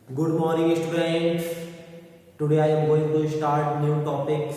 Good morning students. Today I am going to start new topics.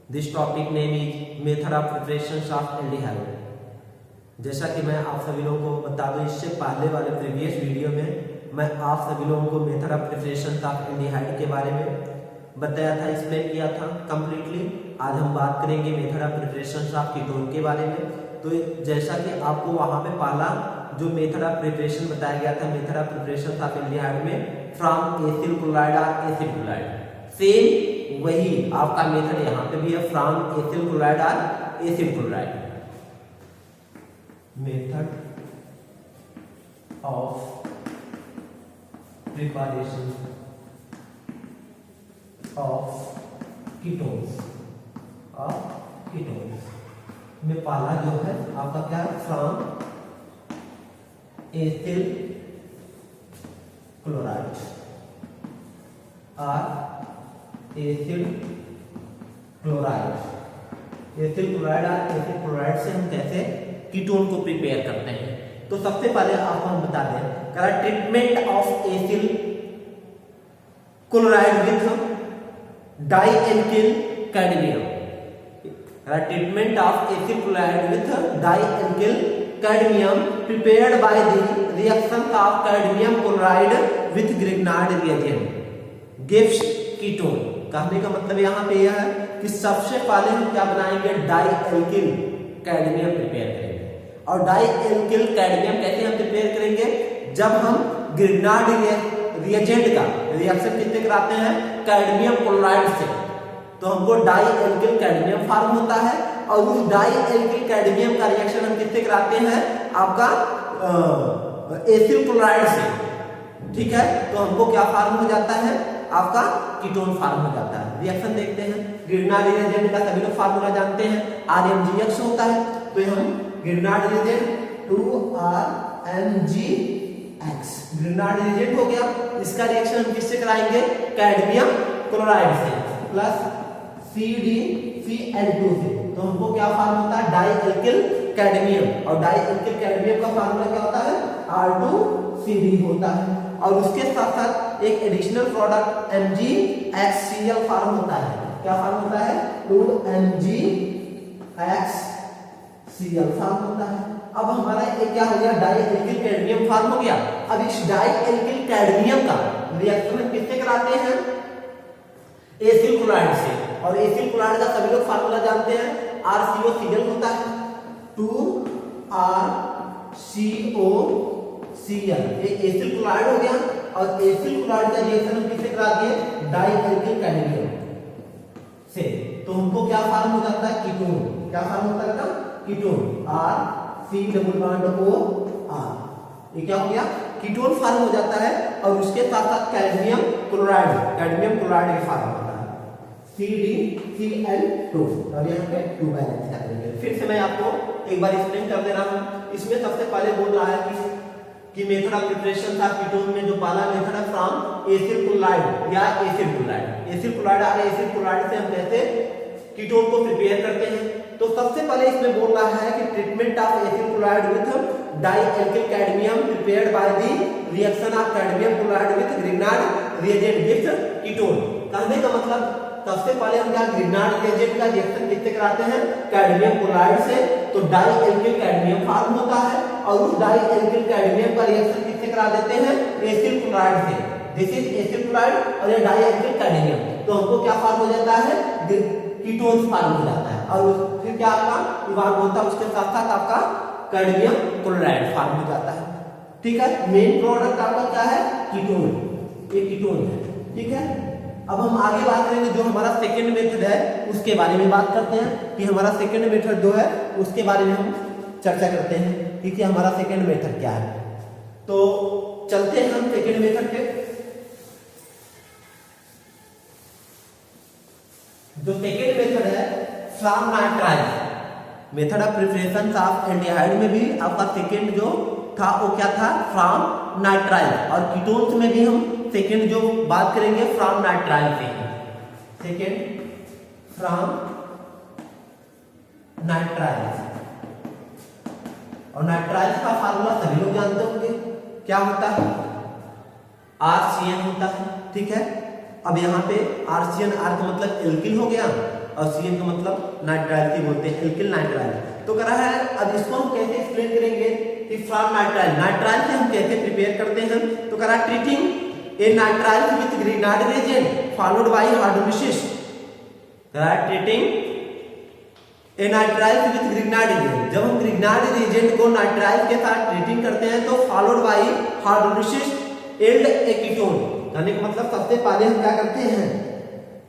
This topic name is method of preparation of aldehyde. जैसा कि मैं आप सभी लोगों को बता दूं, इससे पहले वाले प्रीवियस वीडियो में मैं आप सभी लोगों को method of preparation of aldehyde के बारे में बताया था, एक्सप्लेन किया था कंप्लीटली। आज हम बात करेंगे method of preparation of ketone के बारे में। तो जैसा कि आपको वहां पे पहला जो मेथड ऑफ प्रिपरेशन बताया गया था, method of preparation of aldehyde में फ्रॉम एसिल क्लोराइड और एसिड क्लोराइड, सेम वही आपका मेथड यहाँ पे भी है, फ्रॉम एसिल क्लोराइड और acid chloride. Method of preparation of ketones में पहला जो है आपका क्या है, फ्रॉम एथिल क्लोराइड और एसिड क्लोराइड। एथिल क्लोराइड और एसिड क्लोराइड से हम कैसे कीटोन को प्रिपेयर करते हैं। तो सबसे पहले आपको हम बता दें, treatment of ethyl chloride with dialkyl cadmium. Treatment of acid chloride with dialkyl cadmium prepared by the reaction of cadmium chloride with Grignard reagent gives ketone। कहने का मतलब यहाँ पे यह है कि सबसे पहले हम क्या बनाएंगे, डाइएल्किल कैडमियम प्रिपेयर करेंगे। और डाइएल्किल कैडमियम कैसे हम प्रिपेयर करेंगे, जब हम ग्रिग्नार्ड रिएजेंट का रिएक्शन कितने कराते हैं, कैडमियम क्लोराइड से, तो हमको डाइएल्किल कैडमियम फॉर्म होता है। और उस डाइएल्किल कैडमियम का रिएक्शन हम कितने कराते हैं, आपका एसिल क्लोराइड से, ठीक है। तो हमको क्या फॉर्म हो जाता है, आपका कीटोन फॉर्म हो जाता है। रिएक्शन देखते हैं, ग्रिग्नार्ड रिएजेंट का सभी लोग फार्मूला जानते हैं, RMGX होता है। तो हम Grignard reagent 2RMGX Grignard reagent हो गया। इसका रिएक्शन हम किससे कराएंगे, कैडमियम क्लोराइड से प्लस CdCl2 से। तो हमको क्या फॉर्म होता है, डाइएल्किल कैडमियम। और डाइएल्किल कैडमियम का फार्मूला क्या होता है, R2CD होता है। और उसके साथ साथ एक एडिशनल प्रोडक्ट MgXCl फॉर्म होता है। क्या फॉर्म होता है, 2MgXCl फॉर्म होता है। अब हमारा एक क्या हो गया, डाइएल्किल कैडमियम फॉर्म हो गया। अब इस डाइएल्किल कैडमियम का रिएक्शन किससे कराते हैं, एसिल क्लोराइड से। और एसिल क्लोराइड का सभी लोग फार्मूला जानते हैं, RCOCl होता है, 2RCOCl। ये एसिल क्लोराइड हो गया। और एसिल क्लोराइड का रिएक्शन हम किससे करा दिए, डाइएल्किल कैडमियम से। तो हमको क्या फॉर्म हो जाता है, कीटोन। क्या फॉर्म होता है ना, कीटोन, RC≡OR। ये क्या हो गया, कीटोन फॉर्म हो जाता है। और उसके साथ साथ कैडमियम क्लोराइड फॉर्म होता है, CdCl2। और यहाँ पे 2 बैलेंस कर देंगे। फिर से मैं आपको एक बार एक्सप्लेन कर दे रहा हूँ। इसमें सबसे पहले बोल रहा है कि मेथड ऑफ प्रिपरेशन था कीटोन में, जो पहला मेथड है फ्रॉम एसिल क्लोराइड या एसिड क्लोराइड। एसिल क्लोराइड और एसिड क्लोराइड से हम कैसे कीटोन को प्रिपेयर करते हैं। तो सबसे पहले इसमें बोल रहा है कि treatment of acyl chloride with dialkyl cadmium prepared by the reaction of cadmium chloride with Grignard reagent gives ketone. कहने का मतलब सबसे पहले हम क्या, ग्रिग्नार्ड रिएजेंट का रिएक्शन किससे कराते हैं, कैडमियम क्लोराइड से। तो डाइएल्किल कैडमियम फॉर्म होता है। और उस डाइएल्किल कैडमियम का रिएक्शन किससे करा देते हैं, एसिल क्लोराइड से। दिस इज एसिल क्लोराइड और ये डाइएल्किल कैडमियम। तो हमको क्या फॉर्म हो जाता है, कीटोन फॉर्म हो जाता है। और फिर क्या आपका इवाल्व होता है, उसके साथ साथ आपका कैडमियम क्लोराइड फॉर्म हो जाता है, ठीक है। मेन प्रोडक्ट आपका क्या है, कीटोन, ये कीटोन है, ठीक है। अब हम आगे बात करेंगे, जो हमारा सेकंड मेथड है उसके बारे में बात करते हैं कि हमारा सेकंड मेथड जो है उसके बारे में हम चर्चा करते हैं, ठीक है। हमारा सेकंड मेथड क्या है, तो चलते हैं हम सेकंड मेथड पे। जो सेकंड मेथड है from nitrile, method of preparation of aldehyde में भी आपका सेकंड जो था वो क्या था, फ्रॉम नाइट्राइल। और कीटोन्स में भी हम सेकंड जो बात करेंगे फ्रॉम नाइट्राइल से, सेकंड फ्रॉम नाइट्राइल। और नाइट्राइल का फार्मूला सभी लोग जानते होंगे, क्या होता है, RCN होता है, ठीक है। अब यहाँ पे RCN, R का मतलब एल्किल हो गया और CN का मतलब नाइट्राइल की बोलते हैं, एल्किल नाइट्राइल। तो कह रहा है अब इसको हम कैसे एक्सप्लेन करेंगे कि फ्रॉम नाइट्राइल, नाइट्राइल से हम कैसे प्रिपेयर करते हैं। तो कह रहा है treating A nitrile with Grignard reagent followed by hydrolysis. कह रहा है treating A nitrile with Grignard reagent, जब हम ग्रिग्नार्ड रिएजेंट को नाइट्राइल के साथ ट्रीटिंग करते हैं तो followed by hydrolysis yield a ketone, कहने का मतलब सबसे पहले हम क्या करते हैं,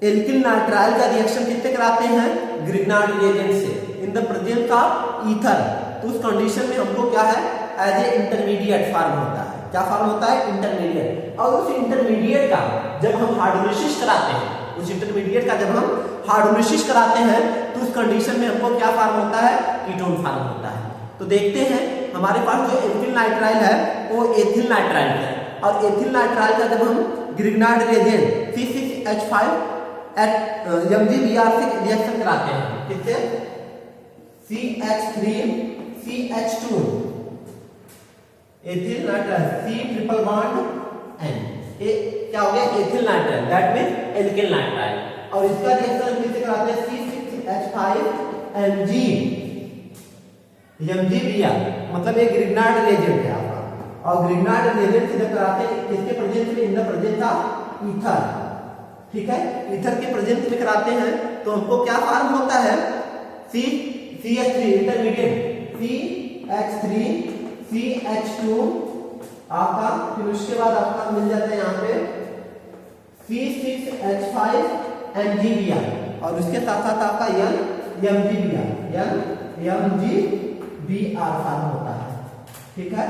एल्किल नाइट्राइल का रिएक्शन किससे कराते हैं, ग्रिग्नार्ड रिएजेंट से, in the presence of ether. तो उस कंडीशन में हमको क्या है, एज ए इंटरमीडिएट फॉर्म होता है। क्या फॉर्म होता है, इंटरमीडिएट। और उस इंटरमीडिएट का जब हम हाइड्रोलिसिस कराते हैं, उस इंटरमीडिएट का जब हम हाइड्रोलिसिस कराते हैं तो उस कंडीशन में हमको क्या फॉर्म होता है, कीटोन फॉर्म होता है। तो देखते हैं हमारे पास जो एल्किल नाइट्राइल है वो एथिल नाइट्राइल है, और एथिल नाइट्राइल का जब हम ग्रिग्नार्ड रिएजेंट C6H5 MgBr से रिएक्शन कराते हैं, किससे, CH3CH2 ethyl nitrile, C triple bond N, ये क्या हो गया, ethyl nitrile, that means alkyl nitrile. और इसका रिएक्शन किससे कराते हैं, C6H5 MgBr, मतलब एक ग्रिग्नार्ड रिएजेंट है आपका, और ग्रिग्नार्ड रिएजेंट से जब कराते हैं किसके प्रेजेंस में, in the presence of ether, ठीक है, ईथर के प्रेजेंस में कराते हैं तो हमको क्या फॉर्म होता है, CH3 इंटरमीडिएट, CH3CH2 आपका, फिर उसके बाद आपका मिल जाता है यहाँ पे C6H5 MgBr, और उसके साथ साथ आपका MgBr फॉर्म होता है, ठीक है।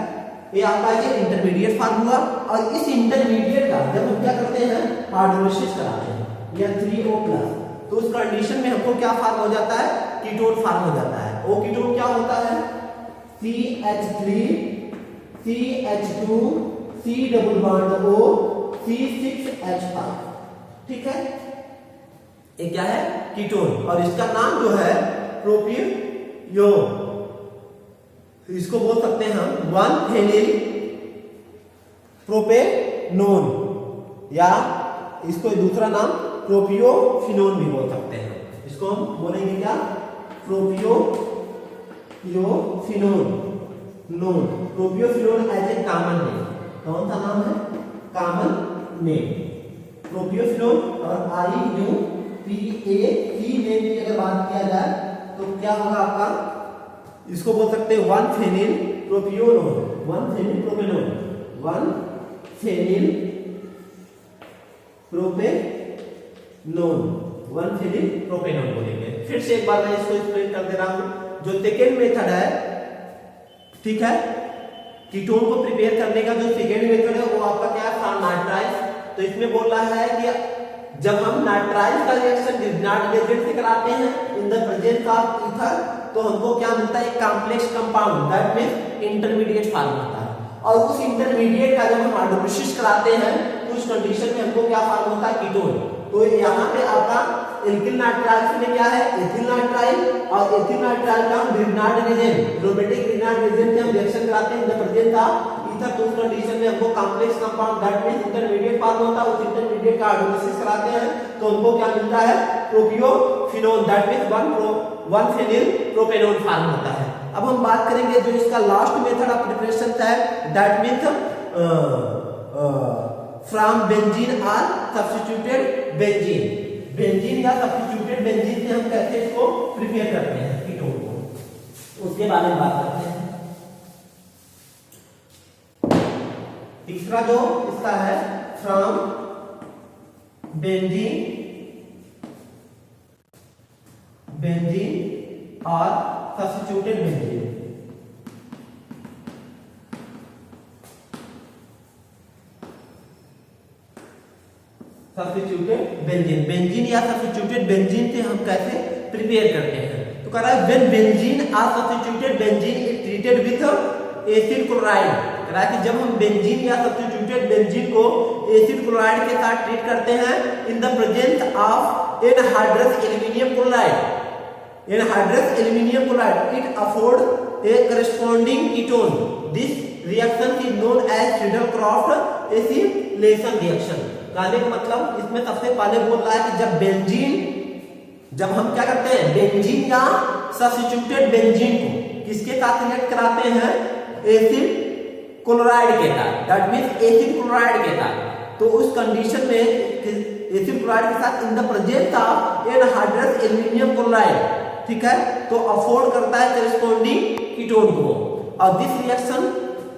ये आपका ये इंटरमीडिएट फॉर्म हुआ, और इस इंटरमीडिएट का जब हम क्या करते हैं, हाइड्रोलिसिस कराते हैं, या 3O+, तो उस कंडीशन में हमको क्या फॉर्म हो जाता है, कीटोन फॉर्म हो जाता है। वो कीटोन क्या होता है, CH3 CH2 C double bond O C6H5, ठीक है, ये क्या है, कीटोन, और इसका नाम जो है प्रोपियोन, इसको बोल सकते हैं हम 1-फेनिल प्रोपेनोन, या इसको दूसरा नाम प्रोपियोफिनोन भी बोल सकते हैं। इसको हम बोलेंगे क्या, प्रोपियोफिनोन, प्रोपियोफिनोन एज ए कॉमन नेम, कौन सा नाम है, कॉमन नेम प्रोपियोफिनोन। और IUPAC नेम की अगर बात किया जाए तो क्या होगा आपका, इसको बोल सकते हैं 1-फेनिल प्रोपियोनोन, 1-फेनिल प्रोपेनोन, 1-फेनिल प्रोपेनोन, 1-फेनिल प्रोपेनोन बोलेंगे। फिर से एक बार मैं इसको एक्सप्लेन कर दे रहा हूं। जो सेकेंड मेथड है, ठीक है, कीटोन को प्रिपेयर करने का जो सेकेंड मेथड है वो आपका क्या है, फ्रॉम नाइट्राइल। तो इसमें बोल रहा है कि जब हम नाइट्राइल का रिएक्शन ग्रिग्नार्ड रिएजेंट से कराते हैं in the presence of ether, तो हमको क्या मिलता है, एक complex compound, that means intermediate form होता है। और उस इंटरमीडिएट का जब हम हाइड्रोलिसिस कराते हैं तो उस कंडीशन में हमको क्या फॉर्म होता है, कीटोन। तो यहाँ पे आपका एल्किल नाइट्राइल में क्या है, एथिल नाइट्राइल, और एथिल नाइट्राइल का हम Grignard reagent, aromatic Grignard reagent से हम रिएक्शन कराते हैं in the presence of ether, तो उस कंडीशन में हमको complex compound, that means intermediate form होता है। उस इंटरमीडिएट का हाइड्रोलिसिस कराते हैं तो हमको क्या मिलता है, प्रोपियोफिनोन, दैट मींस 1-फेनिल प्रोपेनोन फॉर्म होता है। अब हम बात करेंगे जो इसका लास्ट मेथड ऑफ प्रिपरेशन है, दैट मींस फ्रॉम बेंजीन और सब्स्टिट्यूटेड बेंजीन, बेंजीन या सब्स्टिट्यूटेड बेंजीन से हम कैसे इसको प्रिपेयर करते हैं कीटोन को, उसके बारे में बात करते हैं। तीसरा जो इसका है, फ्रॉम बेंजीन और substituted benzene, substituted benzene, benzene या सब्स्टिट्यूटेड बेंजीन से हम कैसे प्रिपेयर करते हैं। तो कह रहा है व्हेन बेंजीन और substituted benzene is treated with acid chloride, कह रहा है कि जब हम बेंजीन या सब्स्टिट्यूटेड बेंजीन को एसिड क्लोराइड के साथ ट्रीट करते हैं in the presence of anhydrous aluminium chloride, anhydrous aluminum chloride, it afford a corresponding ketone. This reaction is known as Friedel-Crafts acylation reaction. कहने का मतलब इसमें सबसे पहले बोल रहा है कि जब बेंजीन, जब हम क्या करते हैं बेंजीन या सब्स्टिट्यूटेड बेंजीन को किसके साथ रिएक्ट कराते हैं, एसिड क्लोराइड के साथ, दैट मींस एसिड क्लोराइड के साथ, तो उस कंडीशन में एसिड क्लोराइड के साथ in the presence of anhydrous aluminium chloride, ठीक है, तो अफोर्ड करता है करेस्पॉन्डिंग कीटोन को। और this reaction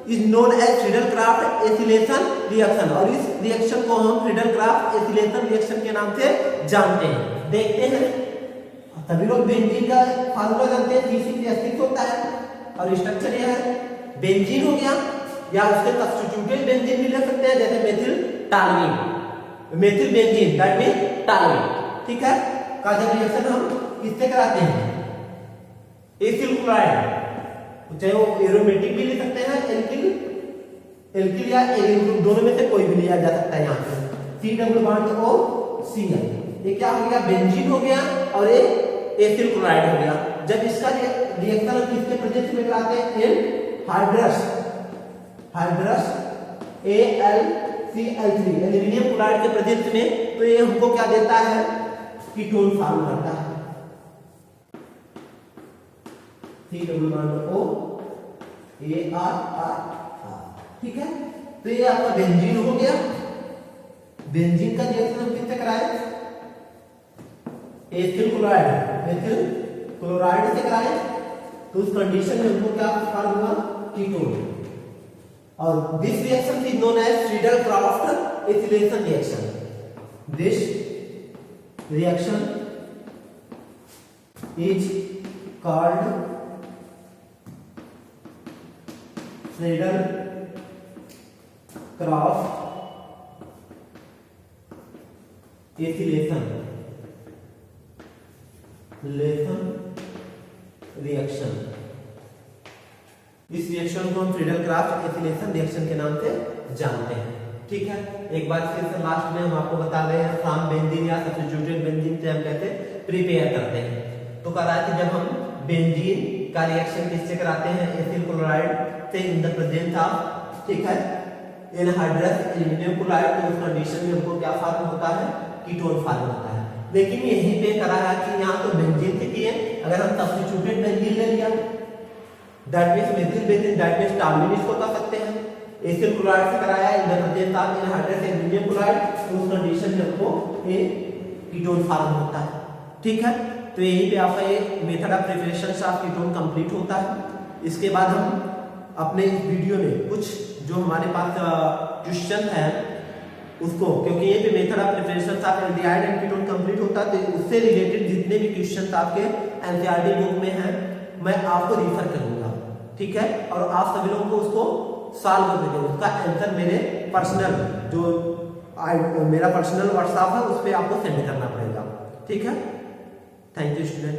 is known as Friedel Crafts acylation reaction, और इस रिएक्शन को हम फ्रीडल-क्राफ्ट एसिलेशन रिएक्शन के नाम से जानते हैं। देखते हैं, सभी लोग बेंजीन का फार्मूला जानते हैं, C6H6 होता है और स्ट्रक्चर यह है। बेंजीन हो गया या उसके सब्स्टिट्यूटेड बेंजीन भी ले सकते हैं, जैसे methyl toluene, methyl benzene that means toluene, ठीक है, का जब रिएक्शन हम किससे कराते हैं, एसिल क्लोराइड, चाहे वो एरोमेटिक भी ले सकते हैं, एल्किल या एरिल ग्रुप दोनों में से कोई भी लिया जा सकता है। यहाँ पे C डबल बॉन्ड OCl, ये क्या हो गया, बेंजीन हो गया और ये एसिल क्लोराइड हो गया। जब इसका रिएक्शन हम किसके प्रेजेंस में कराते हैं, एनहाइड्रस AlCl3 एल्युमिनियम क्लोराइड के प्रेजेंस में, तो ये हमको क्या देता है, कीटोन फॉर्म करता है, C double bond O AR, ठीक है। तो ये आपका बेंजीन हो गया। बेंजीन का रिएक्शन हम किससे कराए, एसिल क्लोराइड से कराए, तो उस कंडीशन में हमको क्या फॉर्म हुआ, कीटोन। और this reaction is known as Friedel Crafts acylation reaction. This reaction is called Friedel Crafts acylation reaction. इस रिएक्शन को हम फ्रीडल-क्राफ्ट एसिलेशन रिएक्शन के नाम से जानते हैं, ठीक है। एक बार फिर से लास्ट में हम आपको बता रहे हैं फ्रॉम बेंजीन या सब्स्टिट्यूटेड बेंजीन से हम कैसे प्रिपेयर करते हैं। तो कह रहा है कि जब हम बेंजीन का रिएक्शन किससे कराते हैं, एसिल क्लोराइड से इन द प्रेजेंस ऑफ, ठीक है, एनहाइड्रस एल्युमिनियम क्लोराइड, तो उस कंडीशन में हमको क्या फॉर्म होता है, कीटोन फॉर्म होता है। लेकिन यहीं पे करा है कि यहाँ तो बेंजीन से किए, अगर हम सब्स्टिट्यूटेड बेंजीन ले लिया, that means methyl benzene, that means toluene, इसको कर सकते हैं। एसिल क्लोराइड से कराया in the presence of anhydrous aluminium chloride, तो उस कंडीशन में हमको ये कीटोन फॉर्म होता है, ठीक है। तो यहीं पे आपका ये method of preparation of ketone complete होता है। इसके बाद हम अपने इस वीडियो में कुछ जो हमारे पास क्वेश्चन है उसको, क्योंकि ये पे method of preparation of aldehyde and ketone complete होता है, तो उससे रिलेटेड जितने भी क्वेश्चन आपके एनसीईआरटी बुक में हैं मैं आपको रिफर करूंगा, ठीक है, और आप सभी लोगों को उसको सॉल्व कर देंगे। उसका आंसर मेरे पर्सनल जो मेरा पर्सनल व्हाट्सएप है उस पर आपको सेंड करना पड़ेगा, ठीक है। Thank you student.